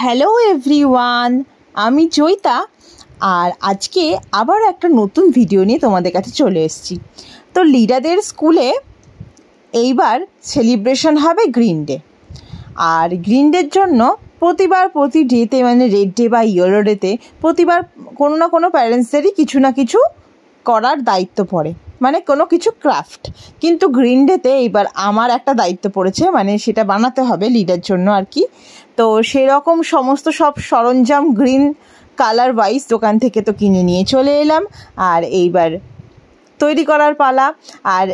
Hello everyone, আমি জয়িতা। আর আজকে আবার একটা নতুন ভিডিও নিয়ে তোমাদের কাছে চলে এসেছি। তো লিডাদের স্কুলে এইবার সেলিব্রেশন হবে গ্রিন ডে। আর গ্রিন ডের জন্য প্রতি ডেতে মানে রেড ডে বা ইয়েলো ডেতে প্রতিবার কোনো না কোনো প্যারেন্টসদেরই কিছু না কিছু করার দায়িত্ব পড়ে, মানে কোনো কিছু ক্রাফট। কিন্তু গ্রিন ডেতে এইবার আমার একটা দায়িত্ব পড়েছে, মানে সেটা বানাতে হবে লিডার জন্য আর কি। তো সেরকম সমস্ত সব সরঞ্জাম গ্রিন কালার ওয়াইজ দোকান থেকে তো কিনে নিয়ে চলে এলাম। আর এইবার তৈরি করার পালা। আর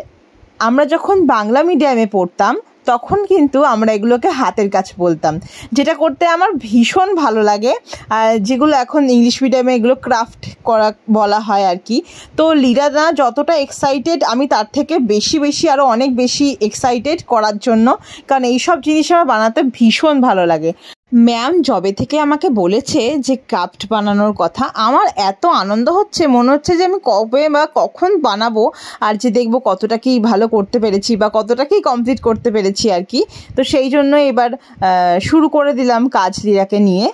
আমরা যখন বাংলা মিডিয়ামে পড়তাম তখন কিন্তু আমরা এগুলোকে হাতের কাজ বলতাম, যেটা করতে আমার ভীষণ ভালো লাগে। আর যেগুলো এখন ইংলিশ মিডিয়ামে এগুলো ক্রাফট করা বলা হয় আর কি। তো লিডাররা যতটা এক্সাইটেড, আমি তার থেকে বেশি আরও অনেক বেশি এক্সাইটেড করার জন্য, কারণ এইসব জিনিস আমার বানাতে ভীষণ ভালো লাগে। ম্যাম যবে থেকে আমাকে বলেছে যে ক্রাফট বানানোর কথা, আমার এত আনন্দ হচ্ছে, মনে হচ্ছে যে আমি কবে বা কখন বানাবো, আর যে দেখবো কতটা কি ভালো করতে পেরেছি বা কতটা কি কমপ্লিট করতে পেরেছি আর কি। তো সেই জন্য এবার শুরু করে দিলাম কাজ লিরাকে নিয়ে।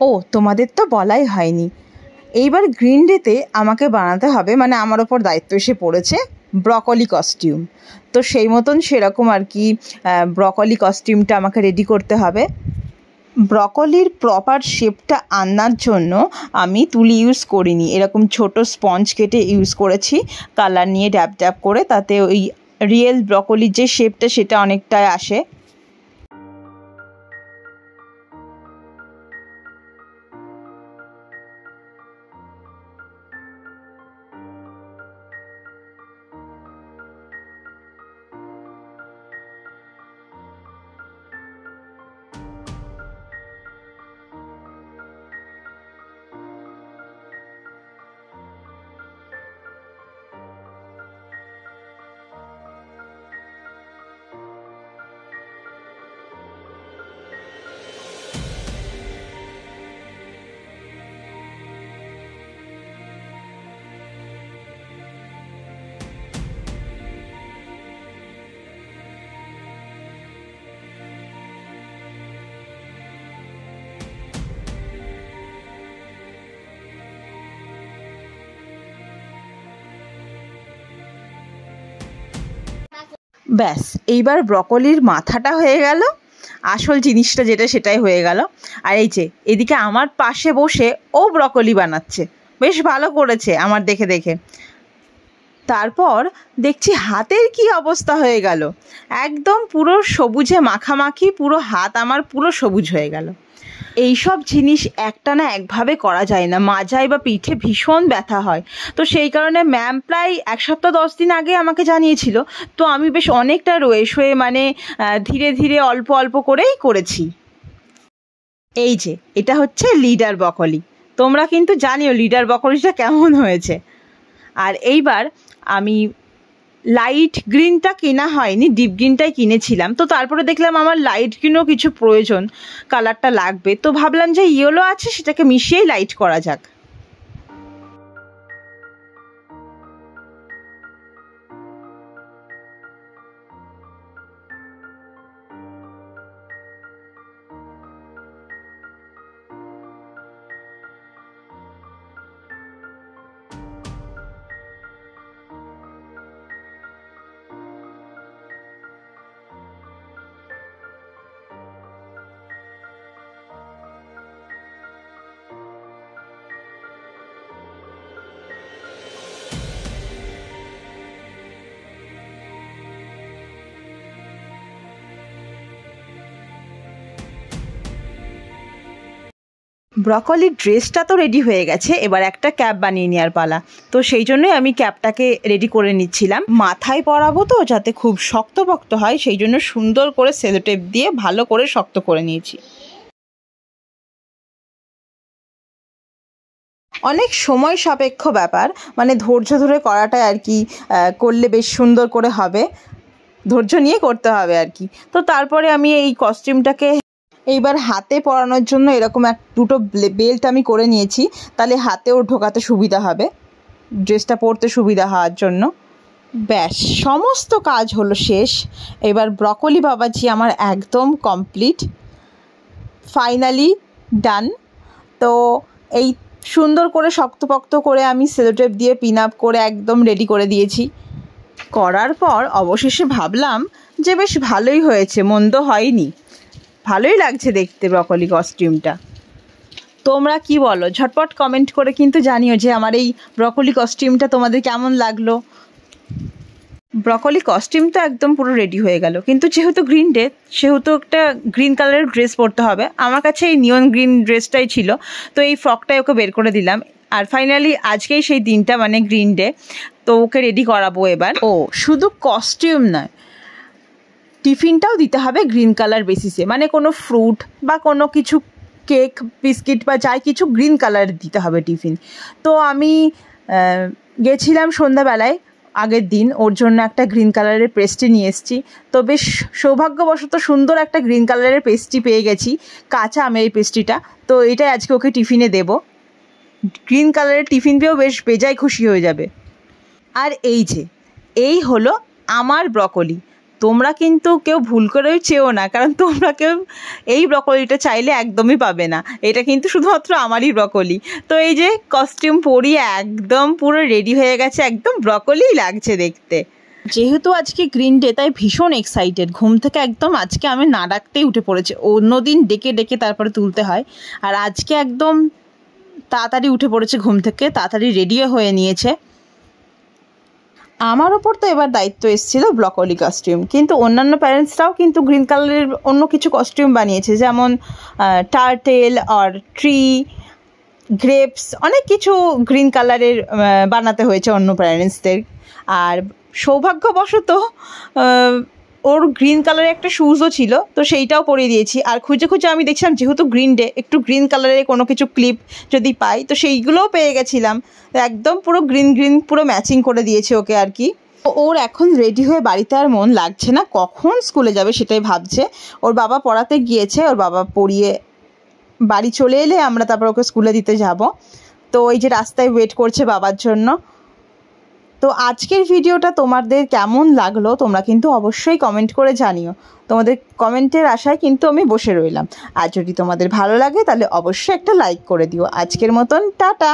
ও, তোমাদের তো বলাই হয়নি, এইবার গ্রিন ডেতে আমাকে বানাতে হবে, মানে আমার ওপর দায়িত্ব এসে পড়েছে ব্রকলি কস্টিউম। তো সেই মতন সেরকম আর কি ব্রকলি কস্টিউমটা আমাকে রেডি করতে হবে। ব্রকলির প্রপার শেপটা আনার জন্য আমি তুলি ইউজ করিনি, এরকম ছোট স্পঞ্জ কেটে ইউজ করেছি, কালার নিয়ে ড্যাব ড্যাব করে, তাতে ওই রিয়েল ব্রকলির যে শেপটা সেটা অনেকটাই আসে। ব্যাস, এইবার ব্রকলির মাথাটা হয়ে গেল, আসল জিনিসটা যেটা সেটাই হয়ে গেল। আর এই যে এদিকে আমার পাশে বসে ও ব্রকলি বানাচ্ছে, বেশ ভালো করেছে আমার দেখে দেখে। তারপর দেখছি হাতের কি অবস্থা হয়ে গেল, একদম পুরো সবুজে মাখামাখি, পুরো হাত আমার পুরো সবুজ হয়ে গেল। এইসব জিনিস একটা না একভাবে করা যায় না, মাজায় বা পিঠে ভীষণ ব্যথা হয়। তো সেই কারণে ম্যাম প্রায় 1 সপ্তাহ 10 দিন আগে আমাকে জানিয়েছিল। তো আমি বেশ অনেকটা রয়ে শোয়ে মানে ধীরে ধীরে অল্প অল্প করেই করেছি। এই যে এটা হচ্ছে লিডার ব্রকলি, তোমরা কিন্তু জানিও লিডার ব্রকলিটা কেমন হয়েছে। আর এইবার আমি লাইট গ্রিনটা কেনা হয়নি, ডিপ গ্রিনটাই কিনেছিলাম। তো তারপরে দেখলাম আমার লাইট গ্রিনও কিছু প্রয়োজন, কালারটা লাগবে। তো ভাবলাম যে ইয়েলো আছে, সেটাকে মিশিয়েই লাইট করা যাক। ব্রকলির ড্রেসটা তো রেডি হয়ে গেছে, এবার একটা ক্যাপ বানিয়ে নেওয়ার পালা। তো সেই জন্যই আমি ক্যাপটাকে রেডি করে নিচ্ছিলাম। মাথায় পরাবো তো যাতে খুব শক্তপোক্ত হয়, সেই জন্য সুন্দর করে সেলো টেপ দিয়ে ভালো করে শক্ত করে নিয়েছি। অনেক সময় সাপেক্ষ ব্যাপার, মানে ধৈর্য ধরে করাটাই আর কি, করলে বেশ সুন্দর করে হবে, ধৈর্য নিয়ে করতে হবে আর কি। তো তারপরে আমি এই কস্টিউমটাকে এইবার হাতে পরানোর জন্য এরকম দুটো বেল্ট আমি করে নিয়েছি, তাহলে হাতেও ঢোকাতে সুবিধা হবে, ড্রেসটা পরতে সুবিধা হওয়ার জন্য। ব্যাস সমস্ত কাজ হলো শেষ। এবার ব্রকলি বাবাজি আমার একদম কমপ্লিট, ফাইনালি ডান। তো এই সুন্দর করে শক্তপোক্ত করে আমি সেলোটেপ দিয়ে পিন আপ করে একদম রেডি করে দিয়েছি। করার পর অবশেষে ভাবলাম যে বেশ ভালোই হয়েছে, মন্দ হয়নি, ভালোই লাগছে দেখতে ব্রকলি কস্টিউমটা। তোমরা কি বলো? ঝটপট কমেন্ট করে কিন্তু জানিও যে আমার এই ব্রকলি কস্টিউমটা তোমাদের কেমন লাগলো। ব্রকলি কস্টিউম তো একদম পুরো রেডি হয়ে গেল, কিন্তু যেহেতু গ্রিন ডে সেহেতু একটা গ্রিন কালারের ড্রেস পরতে হবে। আমার কাছে এই নিয়ন গ্রিন ড্রেসটাই ছিল, তো এই ফ্রকটাই ওকে বের করে দিলাম। আর ফাইনালি আজকেই সেই দিনটা, মানে গ্রিন ডে, তো ওকে রেডি করাবো এবার। ও শুধু কস্টিউম নয়, টিফিনটাও দিতে হবে গ্রিন কালার বেসিসে, মানে কোনো ফ্রুট বা কোনো কিছু কেক বিস্কিট বা যাই কিছু গ্রিন কালার দিতে হবে টিফিন। তো আমি গেছিলাম সন্ধ্যাবেলায় আগের দিন, ওর জন্য একটা গ্রিন কালারের পেস্ট্রি নিয়ে এসেছি। তো বেশ সৌভাগ্যবশত সুন্দর একটা গ্রিন কালারের পেস্ট্রি পেয়ে গেছি, কাঁচা আমের এই পেস্ট্রিটা। তো এটাই আজকে ওকে টিফিনে দেব। গ্রিন কালারের টিফিন পেয়েও বেশ বেজায় খুশি হয়ে যাবে। আর এই হলো আমার ব্রকলি। তোমরা কিন্তু কেউ ভুল করেও চেও না, কারণ তোমরা কেউ এই ব্রকলিটা চাইলে একদমই পাবে না, এটা কিন্তু শুধুমাত্র আমারই ব্রকলি। তো এই যে কস্টিউম পরিয়ে একদম পুরো রেডি হয়ে গেছে, একদম ব্রকলিই লাগছে দেখতে। যেহেতু আজকে গ্রিন ডে তাই ভীষণ এক্সাইটেড, ঘুম থেকে একদম আজকে আমি না ডাকতেই উঠে পড়েছে। অন্যদিন ডেকে ডেকে তারপরে তুলতে হয়, আর আজকে একদম তাড়াতাড়ি উঠে পড়েছে ঘুম থেকে, তাড়াতাড়ি রেডিও হয়ে নিয়েছে। আমার ওপর তো এবার দায়িত্ব এসেছিলো ব্রকলি কস্টিউম, কিন্তু অন্যান্য প্যারেন্টসরাও কিন্তু গ্রিন কালারের অন্য কিছু কস্টিউম বানিয়েছে, যেমন টার্টেল আর ট্রি, গ্রেপস, অনেক কিছু গ্রিন কালারের বানাতে হয়েছে অন্য প্যারেন্টসদের। আর সৌভাগ্যবশত ওর গ্রিন কালারের একটা শ্যুজও ছিল, তো সেইটাও পরিয়ে দিয়েছি। আর খুঁজে খুঁজে আমি দেখছিলাম যেহেতু গ্রিন ডে, একটু গ্রিন কালারের কোনো কিছু ক্লিপ যদি পাই, তো সেইগুলোও পেয়ে গেছিলাম। একদম পুরো গ্রিন গ্রিন পুরো ম্যাচিং করে দিয়েছে ওকে আর কি। ওর এখন রেডি হয়ে বাড়িতে আর মন লাগছে না, কখন স্কুলে যাবে সেটাই ভাবছে। ওর বাবা পড়াতে গিয়েছে, ওর বাবা পড়িয়ে বাড়ি চলে এলে আমরা তারপর ওকে স্কুলে দিতে যাব। তো এই যে রাস্তায় ওয়েট করছে বাবার জন্য। তো আজকের ভিডিওটা তোমাদের কেমন লাগলো তোমরা কিন্তু অবশ্যই কমেন্ট করে জানিও, তোমাদের কমেন্টের আশায় কিন্তু আমি বসে রইলাম। আর যদি তোমাদের ভালো লাগে তাহলে অবশ্যই একটা লাইক করে দিও। আজকের মতন টাটা।